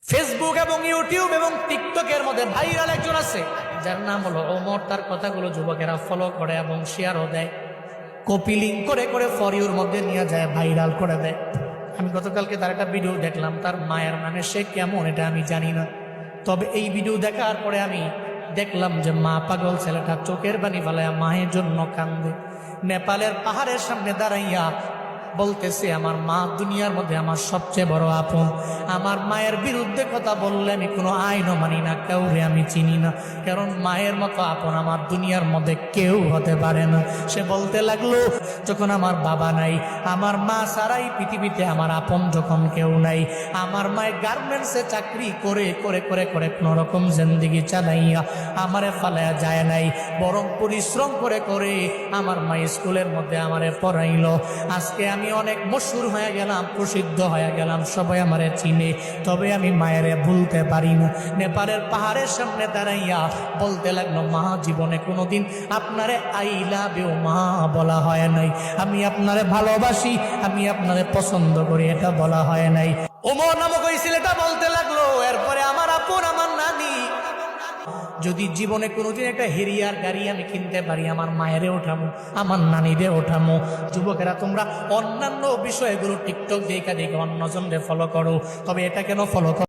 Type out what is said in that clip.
Facebook এবং YouTube এবং টিকটকের মধ্যে ভাইরাল একজন আছে যার নাম হলো ওমর। তার কথাগুলো যুবকেরা ফলো করে এবং শেয়ারও দেয়, কপি লিঙ্ক করে করে ফর ইউর মধ্যে নিয়ে যায়, ভাইরাল করে দেয়। আমি গতকালকে তার একটা ভিডিও দেখলাম, তার মায়ের মানে সে কেমন এটা আমি জানি না, তবে এই ভিডিও দেখার পরে আমি দেখলাম যে মা পাগল ছেলেটা চোখের পানি ফেলায় মায়ের জন্য কান্দে। নেপালের পাহাড়ের সামনে দাঁড়াইয়া বলতেছে, আমার মা দুনিয়ার মধ্যে আমার সবচেয়ে বড় আপন। আমার মায়ের বিরুদ্ধে কথা বললে আমি কোনো আইনও মানি না, কাউরে আমি চিনি না, কারণ মায়ের মতো আপন আমার দুনিয়ার মধ্যে কেউ হতে পারে না। সে বলতে লাগলো, যখন আমার বাবা নাই, আমার মা ছাড়াই পৃথিবীতে আমার আপন যখন কেউ নাই, আমার মায়ের গার্মেন্টসে চাকরি করে করে করে করে কোনো রকম জিন্দেগি চালাইয়া আমারে ফালাইয়া যায় নাই, বরং পরিশ্রম করে করে আমার মা স্কুলের মধ্যে আমারে পড়াইলো। আজকে আমি অনেক মশহুর হয়ে গেলাম, প্রসিদ্ধ হয়ে গেলাম, সবাই আমারে চিনে, তবে আমি মায়েরে ভুলতে পারি না। নেপালের পাহাড়ের সামনে দাঁড়াইয়া বলতে লাগলো, মা জীবনে কোনোদিন আপনারে আই লাভ ইউ মা বলা হয় নাই, আমি আপনারে ভালোবাসি, আমি আপনারে পছন্দ করি, এটা বলা হয় নাই। ওমর নামক ওই ছেলেটা বলতে লাগলো, এরপরে আমার আপন আমার নানি, যদি জীবনে কোনোদিন একটা হেরিয়ার গাড়ি আমি কিনতে পারি, আমার মায়েরে ওঠামো, আমার নানিরে ওঠামো। যুবকেরা তোমরা অন্যান্য বিষয়গুলো টিকটক দেখা দেখে অন্যজনকে ফলো করো, তবে এটা কেন ফলো করো?